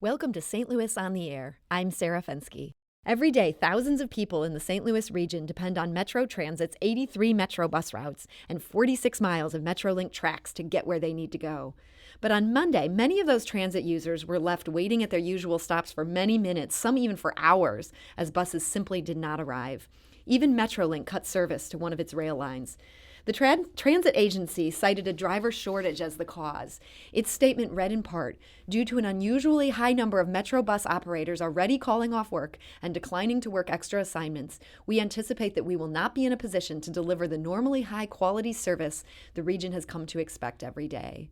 Welcome to St. Louis on the Air. I'm Sarah Fenske. Every day, thousands of people in the St. Louis region depend on Metro Transit's 83 MetroBus routes and 46 miles of MetroLink tracks to get where they need to go. But on Monday, many of those transit users were left waiting at their usual stops for many minutes, some even for hours, as buses simply did not arrive. Even MetroLink cut service to one of its rail lines. The transit agency cited a driver shortage as the cause. Its statement read in part, due to an unusually high number of MetroBus operators already calling off work and declining to work extra assignments, we anticipate that we will not be in a position to deliver the normally high-quality service the region has come to expect every day.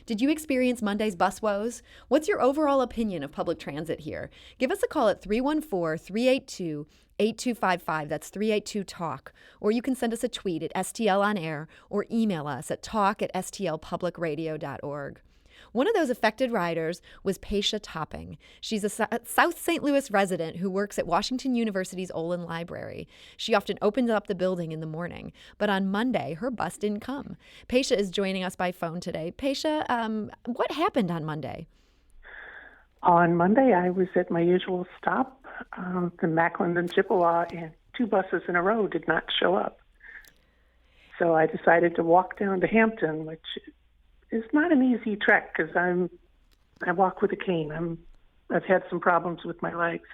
Did you experience Monday's bus woes? What's your overall opinion of public transit here? Give us a call at 314-382-8255. That's 382-TALK. Or you can send us a tweet at STL On Air or email us at talk@stlpublicradio.org. One of those affected riders was Kae Petrin. She's a South St. Louis resident who works at Washington University's Olin Library. She often opens up the building in the morning, but on Monday, her bus didn't come. Kae is joining us by phone today. Kae, what happened on Monday? On Monday, I was at my usual stop, the Mackland and Chippewa, and two buses in a row did not show up. So I decided to walk down to Hampton, which it's not an easy trek because I walk with a cane. I've had some problems with my legs,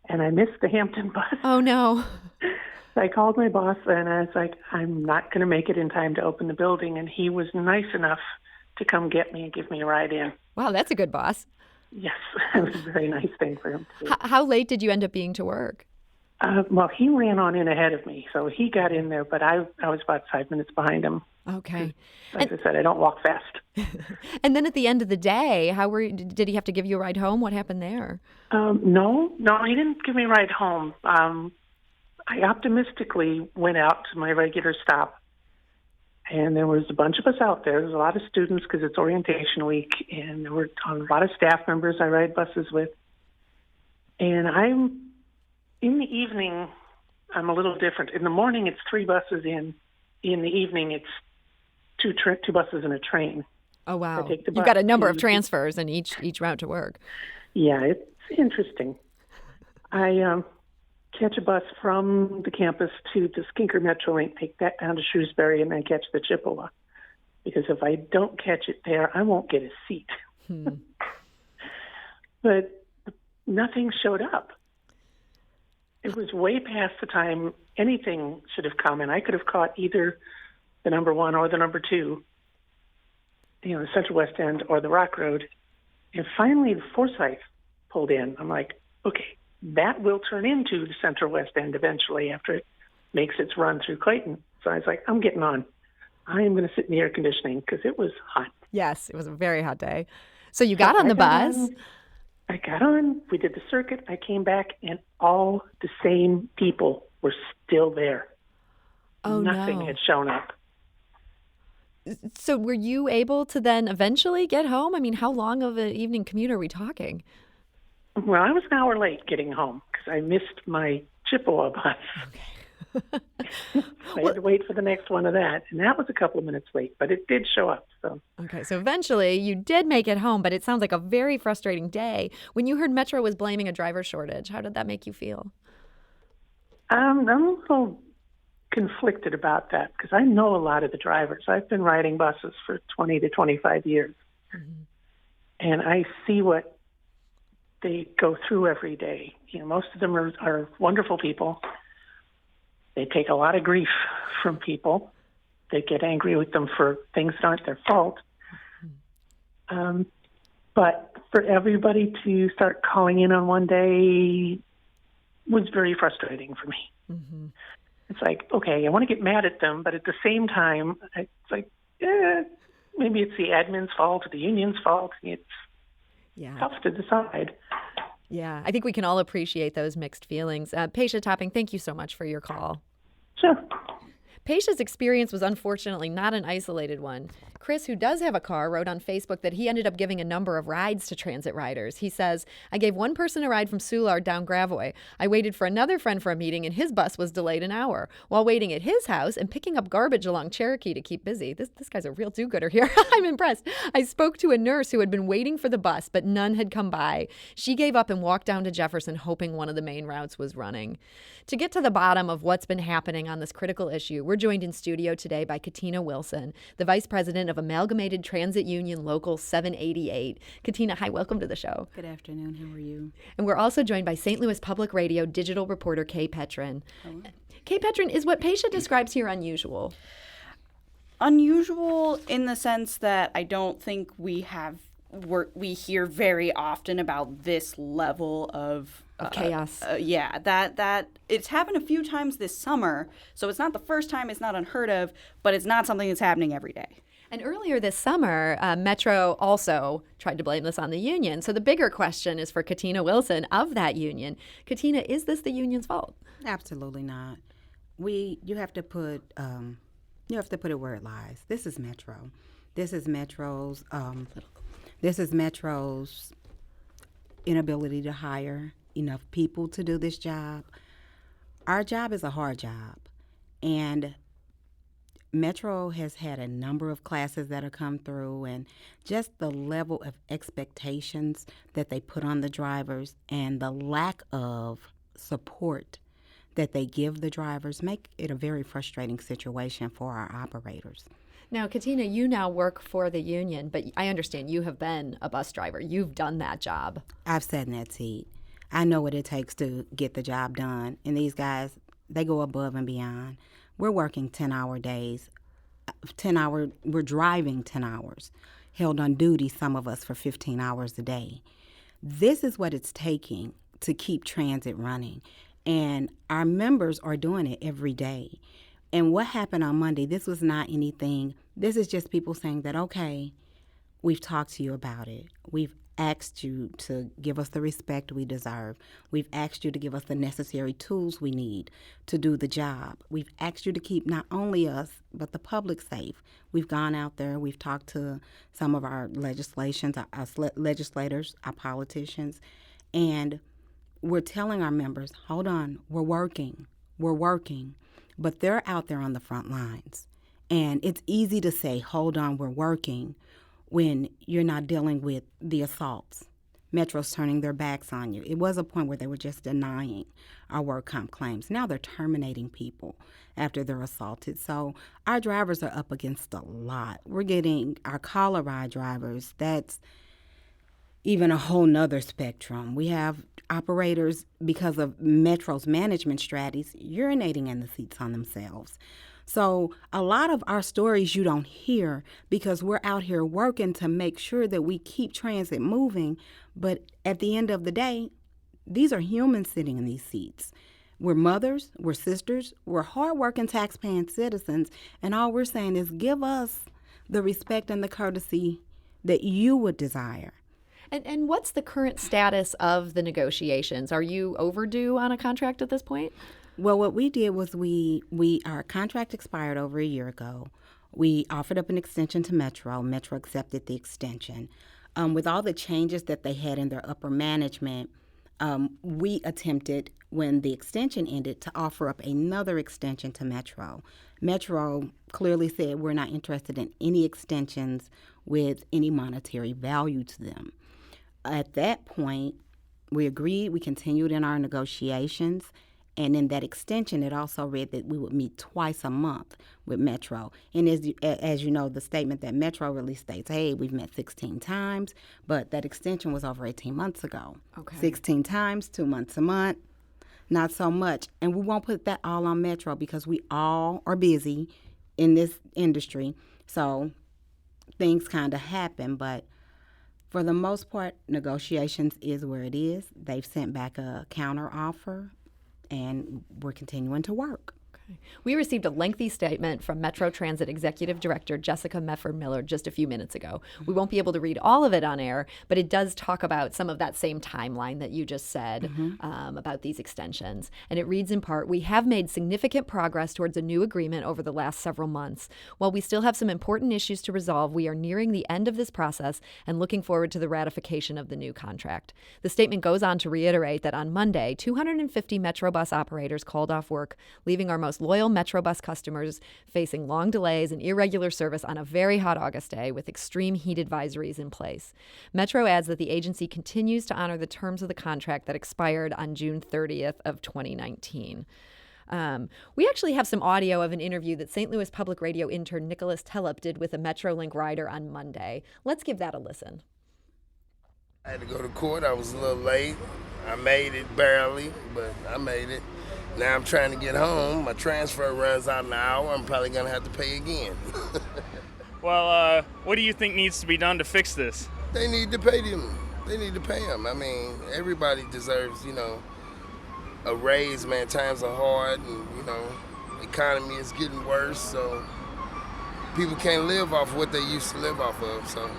and I missed the Hampton bus. Oh no! So I called my boss, and I was like, "I'm not going to make it in time to open the building." And he was nice enough to come get me and give me a ride in. Wow, that's a good boss. Yes, it was a very nice thing for him to do. How late did you end up being to work? Well, he ran on in ahead of me, so he got in there, but I was about 5 minutes behind him. Okay. As I said, I don't walk fast. And then at the end of the day, did he have to give you a ride home? What happened there? No, he didn't give me a ride home. I optimistically went out to my regular stop, and there was a bunch of us out there. There was a lot of students because it's orientation week, and there were a lot of staff members I ride buses with. And in the evening, I'm a little different. In the morning, it's 3 buses in. In the evening, it's two buses and a train. Oh, wow. You've got a number of transfers in each route to work. Yeah, it's interesting. I catch a bus from the campus to the Skinker MetroLink, take that down to Shrewsbury, and then catch the Chippewa. Because if I don't catch it there, I won't get a seat. But nothing showed up. It was way past the time anything should have come, and I could have caught either the number 1 or the number 2, the Central West End or the Rock Road. And finally, the Forsyth pulled in. I'm like, okay, that will turn into the Central West End eventually after it makes its run through Clayton. So I was like, I'm getting on. I am going to sit in the air conditioning because it was hot. Yes, it was a very hot day. So you got on the bus. I got on, we did the circuit, I came back, and all the same people were still there. Oh, Nothing had shown up. So were you able to then eventually get home? I mean, how long of an evening commute are we talking? Well, I was an hour late getting home because I missed my Chippewa bus. Okay. I had to wait for the next one of that, and that was a couple of minutes late, but it did show up. So okay, so eventually you did make it home, but it sounds like a very frustrating day. When you heard Metro was blaming a driver shortage, how did that make you feel? I'm a little conflicted about that because I know a lot of the drivers. I've been riding buses for 20 to 25 years, and I see what they go through every day. Most of them are wonderful people. They take a lot of grief from people. They get angry with them for things that aren't their fault. But for everybody to start calling in on one day was very frustrating for me. Mm-hmm. It's like, okay, I want to get mad at them, but at the same time, it's like, maybe it's the admin's fault or the union's fault. It's tough to decide. Yeah, I think we can all appreciate those mixed feelings. Kae Petrin, thank you so much for your call. Sure. Paisha's experience was unfortunately not an isolated one. Chris, who does have a car, wrote on Facebook that he ended up giving a number of rides to transit riders. He says, I gave one person a ride from Soulard down Gravois. I waited for another friend for a meeting, and his bus was delayed an hour. While waiting at his house and picking up garbage along Cherokee to keep busy. This guy's a real do-gooder here. I'm impressed. I spoke to a nurse who had been waiting for the bus, but none had come by. She gave up and walked down to Jefferson, hoping one of the main routes was running. To get to the bottom of what's been happening on this critical issue, we're joined in studio today by Catina Wilson, the Vice President of Amalgamated Transit Union Local 788. Catina, hi, welcome to the show. Good afternoon. How are you? And we're also joined by St. Louis Public Radio digital reporter Kae Petrin. Hello. Kae Petrin, is what Paisha describes here unusual? Unusual in the sense that I don't think we hear very often about this level of chaos. That it's happened a few times this summer, so it's not the first time, it's not unheard of, but it's not something that's happening every day. And earlier this summer, Metro also tried to blame this on the union. So the bigger question is for Catina Wilson of that union. Catina, is this the union's fault? Absolutely not. You have to put it where it lies. This is Metro. This is Metro's inability to hire enough people to do this job. Our job is a hard job, and Metro has had a number of classes that have come through, and just the level of expectations that they put on the drivers and the lack of support that they give the drivers make it a very frustrating situation for our operators. Now, Catina, you now work for the union, but I understand you have been a bus driver. You've done that job. I've sat in that seat. I know what it takes to get the job done. And these guys, they go above and beyond. We're working 10-hour days. We're driving 10 hours. Held on duty, some of us, for 15 hours a day. This is what it's taking to keep transit running. And our members are doing it every day. And what happened on Monday, this was not anything. This is just people saying that, okay, we've talked to you about it. We've asked you to give us the respect we deserve. We've asked you to give us the necessary tools we need to do the job. We've asked you to keep not only us, but the public safe. We've gone out there. We've talked to some of our legislators, our politicians, and we're telling our members, hold on, we're working. But they're out there on the front lines. And it's easy to say, hold on, we're working, when you're not dealing with the assaults. Metro's turning their backs on you. It was a point where they were just denying our work comp claims. Now they're terminating people after they're assaulted. So our drivers are up against a lot. We're getting our caller ride drivers. That's even a whole nother spectrum. We have operators, because of Metro's management strategies, urinating in the seats on themselves. So a lot of our stories you don't hear because we're out here working to make sure that we keep transit moving. But at the end of the day, these are humans sitting in these seats. We're mothers, we're sisters, we're hardworking tax-paying citizens, and all we're saying is give us the respect and the courtesy that you would desire. And what's the current status of the negotiations? Are you overdue on a contract at this point? Well, what we did was our contract expired over a year ago. We offered up an extension to Metro. Metro accepted the extension. With all the changes that they had in their upper management, we attempted, when the extension ended, to offer up another extension to Metro. Metro clearly said we're not interested in any extensions with any monetary value to them. At that point, we agreed, we continued in our negotiations, and in that extension, it also read that we would meet twice a month with Metro. And as you know, the statement that Metro released states, hey, we've met 16 times, but that extension was over 18 months ago. Okay. 16 times, 2 months a month, not so much. And we won't put that all on Metro because we all are busy in this industry. So things kind of happen, but for the most part, negotiations is where it is. They've sent back a counter offer, and we're continuing to work. Okay. We received a lengthy statement from Metro Transit Executive Director Jessica Meffer-Miller just a few minutes ago. We won't be able to read all of it on air, but it does talk about some of that same timeline that you just said about these extensions. And it reads in part, "We have made significant progress towards a new agreement over the last several months. While we still have some important issues to resolve, we are nearing the end of this process and looking forward to the ratification of the new contract." The statement goes on to reiterate that on Monday, 250 MetroBus operators called off work, leaving our most loyal MetroBus customers facing long delays and irregular service on a very hot August day with extreme heat advisories in place. Metro adds that the agency continues to honor the terms of the contract that expired on June 30th of 2019. We actually have some audio of an interview that St. Louis Public Radio intern Nicholas Tellup did with a MetroLink rider on Monday. Let's give that a listen. I had to go to court. I was a little late. I made it barely, but I made it. Now I'm trying to get home. My transfer runs out in an hour. I'm probably going to have to pay again. Well, what do you think needs to be done to fix this? They need to pay them. They need to pay them. I mean, everybody deserves, a raise, man. Times are hard and, the economy is getting worse, so people can't live off what they used to live off of, so.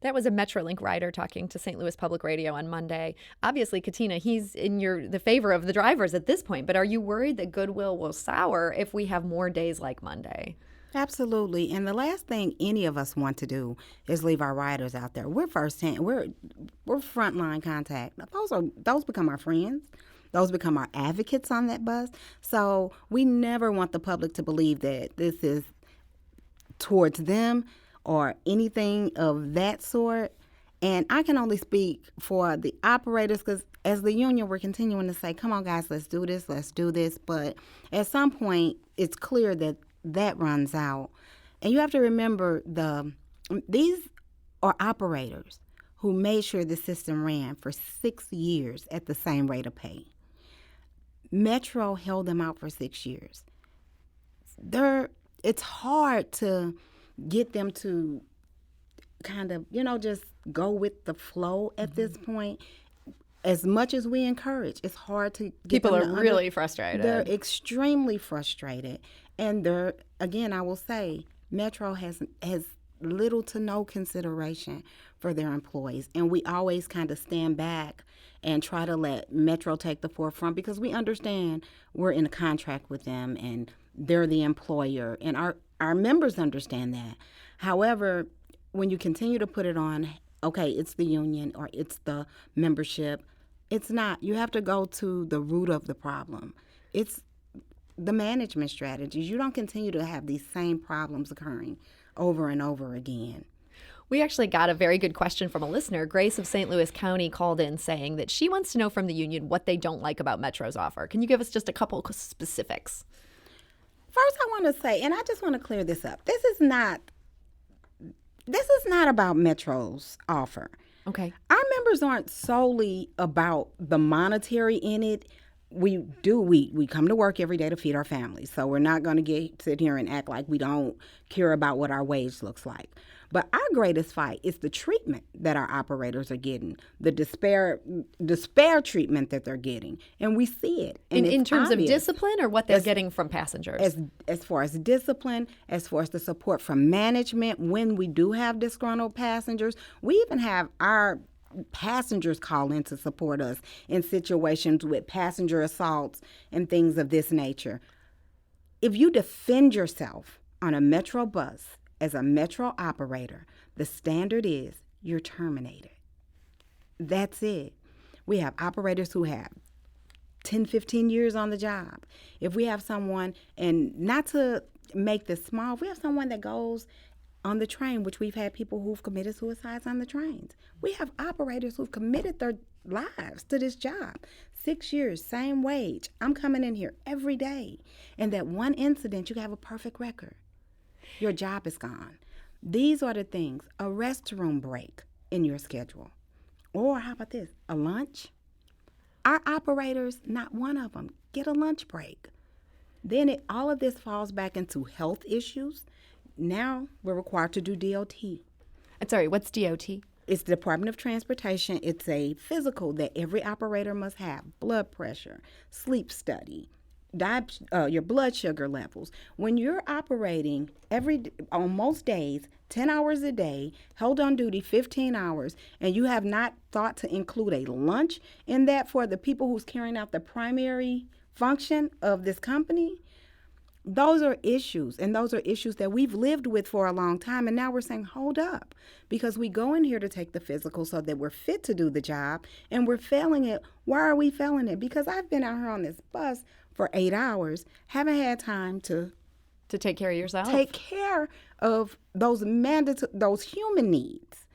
That was a MetroLink rider talking to St. Louis Public Radio on Monday. Obviously, Catina, he's in the favor of the drivers at this point, but are you worried that goodwill will sour if we have more days like Monday? Absolutely. And the last thing any of us want to do is leave our riders out there. We're firsthand. We're frontline contact. Those become our friends. Those become our advocates on that bus. So we never want the public to believe that this is towards them or anything of that sort. And I can only speak for the operators because as the union, we're continuing to say, come on, guys, let's do this. But at some point, it's clear that runs out. And you have to remember these are operators who made sure the system ran for 6 years at the same rate of pay. Metro held them out for 6 years. It's hard to get them to kind of, just go with the flow at this point. As much as we encourage, it's hard to get people are really frustrated. They're extremely frustrated. And again, I will say, Metro has little to no consideration for their employees. And we always kind of stand back and try to let Metro take the forefront because we understand we're in a contract with them and they're the employer. And our members understand that. However, when you continue to put it on, okay, it's the union or it's the membership, it's not. You have to go to the root of the problem. It's the management strategies. You don't continue to have these same problems occurring over and over again. We actually got a very good question from a listener. Grace of St. Louis County called in saying that she wants to know from the union what they don't like about Metro's offer. Can you give us just a couple specifics? First, I want to say, and I just want to clear this up, this is not about Metro's offer. Okay. Our members aren't solely about the monetary in it. We come to work every day to feed our families, so we're not going to sit here and act like we don't care about what our wage looks like. But our greatest fight is the treatment that our operators are getting, the despair treatment that they're getting, and we see it. And in terms obvious. of discipline or what they're getting from passengers? As far as discipline, as far as the support from management when we do have disgruntled passengers, we even have our passengers call in to support us in situations with passenger assaults and things of this nature. If you defend yourself on a Metro bus as a Metro operator, the standard is you're terminated. That's it. We have operators who have 10, 15 years on the job. If we have someone, and not to make this small, if we have someone that goes on the train, which we've had people who've committed suicides on the trains. We have operators who've committed their lives to this job. 6 years, same wage. I'm coming in here every day. And that one incident, you have a perfect record. Your job is gone. These are the things, a restroom break in your schedule. Or how about this, a lunch? Our operators, not one of them, get a lunch break. Then all of this falls back into health issues. Now we're required to do DOT. I'm sorry, what's DOT? It's the Department of Transportation. It's a physical that every operator must have. Blood pressure, sleep study, your blood sugar levels. When you're operating on most days, 10 hours a day, held on duty 15 hours, and you have not thought to include a lunch in that for the people who's carrying out the primary function of this company, those are issues, and those are issues that we've lived with for a long time. And now we're saying, hold up, because we go in here to take the physical so that we're fit to do the job, and we're failing it. Why are we failing it? Because I've been out here on this bus for 8 hours, haven't had time to take care of yourself. Take care of those those human needs.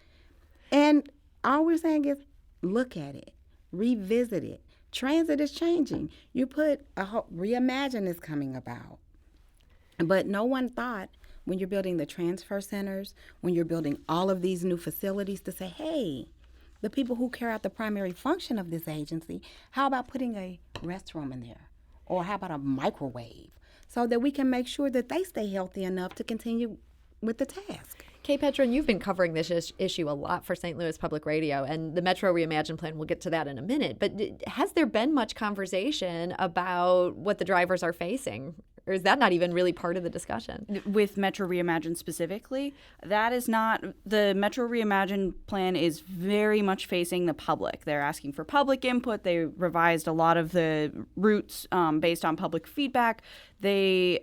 And all we're saying is, look at it, revisit it. Transit is changing. You put Reimagine is coming about. But no one thought, when you're building the transfer centers, when you're building all of these new facilities, to say, hey, the people who carry out the primary function of this agency, how about putting a restroom in there? Or how about a microwave? So that we can make sure that they stay healthy enough to continue with the task. Kae Petrin, you've been covering this issue a lot for St. Louis Public Radio, and the Metro Reimagine plan, we'll get to that in a minute. But has there been much conversation about what the drivers are facing? Or is that not even really part of the discussion? With Metro Reimagine specifically, that is not, the Metro Reimagine plan is very much facing the public. They're asking for public input. They revised a lot of the routes based on public feedback. There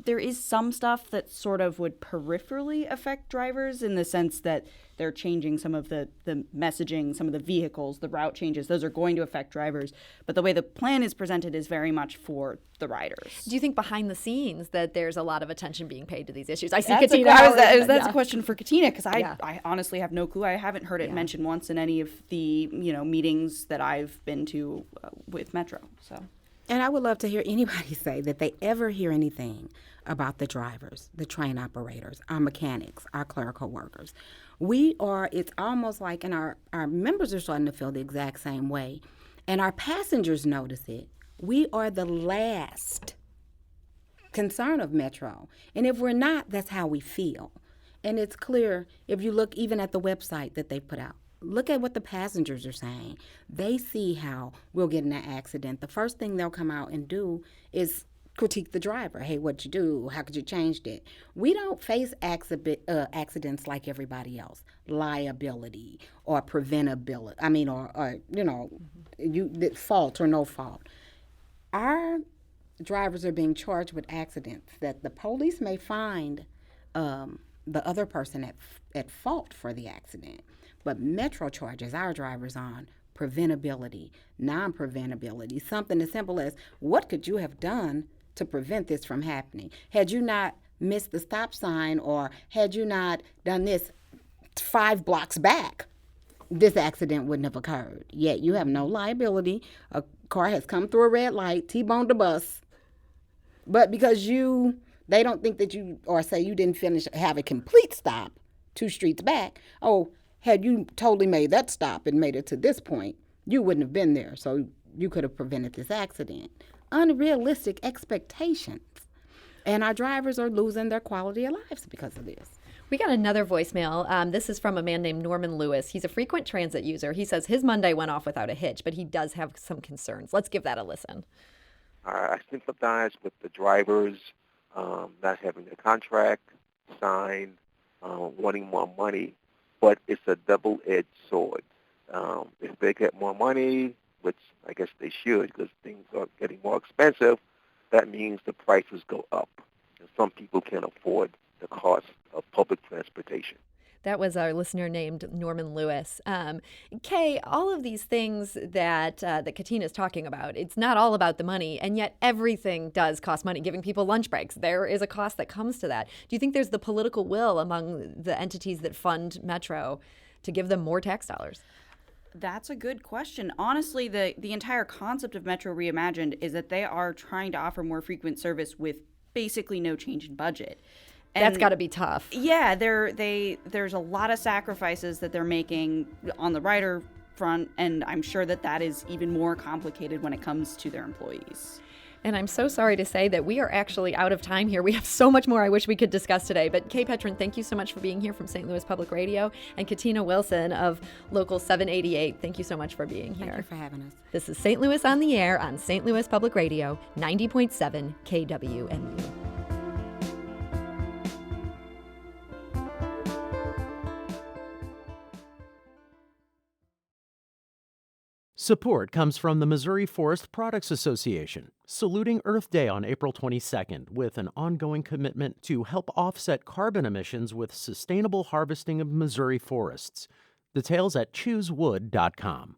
is some stuff that sort of would peripherally affect drivers, in the sense that they're changing some of the messaging, some of the vehicles, the route changes. Those are going to affect drivers. But the way the plan is presented is very much for the riders. Do you think behind the scenes that there's a lot of attention being paid to these issues? I see That's Katina. That's a question for Katina, because I honestly have no clue. I haven't heard it mentioned once in any of the meetings that I've been to with Metro. So. And I would love to hear anybody say that they ever hear anything about the drivers, the train operators, our mechanics, our clerical workers. It's almost like, and our members are starting to feel the exact same way, and our passengers notice it. We are the last concern of Metro. And if we're not, that's how we feel. And it's clear if you look even at the website that they put out. Look at what the passengers are saying. They see how we'll get in an accident. The first thing they'll come out and do is critique the driver. Hey, what'd you do? How could you change it? We don't face accidents like everybody else. Liability or preventability. Fault or no fault. Our drivers are being charged with accidents that the police may find the other person at fault for the accident. But Metro charges our drivers on preventability, non-preventability, something as simple as, what could you have done to prevent this from happening? Had you not missed the stop sign, or had you not done this 5 blocks back, this accident wouldn't have occurred. Yet you have no liability. A car has come through a red light, T-boned the bus, but because they don't think that or say you didn't have a complete stop 2 streets back. Oh, had you totally made that stop and made it to this point, you wouldn't have been there. So you could have prevented this accident. Unrealistic expectations. And our drivers are losing their quality of lives because of this. We got another voicemail. This is from a man named Norman Lewis. He's a frequent transit user. He says his Monday went off without a hitch, but he does have some concerns. Let's give that a listen. I sympathize with the drivers not having their contract signed, wanting more money, but it's a double-edged sword. If they get more money, which I guess they should because things are getting more expensive, that means the prices go up. And some people can't afford the cost of public transportation. That was our listener named Norman Lewis. Kae, all of these things that Katina is talking about, it's not all about the money, and yet everything does cost money. Giving people lunch breaks, there is a cost that comes to that. Do you think there's the political will among the entities that fund Metro to give them more tax dollars? That's a good question. Honestly, the entire concept of Metro Reimagined is that they are trying to offer more frequent service with basically no change in budget. And that's got to be tough. Yeah, there's a lot of sacrifices that they're making on the rider front, and I'm sure that is even more complicated when it comes to their employees. And I'm so sorry to say that we are actually out of time here. We have so much more I wish we could discuss today. But Kae Petrin, thank you so much for being here from St. Louis Public Radio. And Catina Wilson of Local 788, thank you so much for being here. Thank you for having us. This is St. Louis on the Air on St. Louis Public Radio, 90.7 KWMU. Support comes from the Missouri Forest Products Association, saluting Earth Day on April 22nd with an ongoing commitment to help offset carbon emissions with sustainable harvesting of Missouri forests. Details at choosewood.com.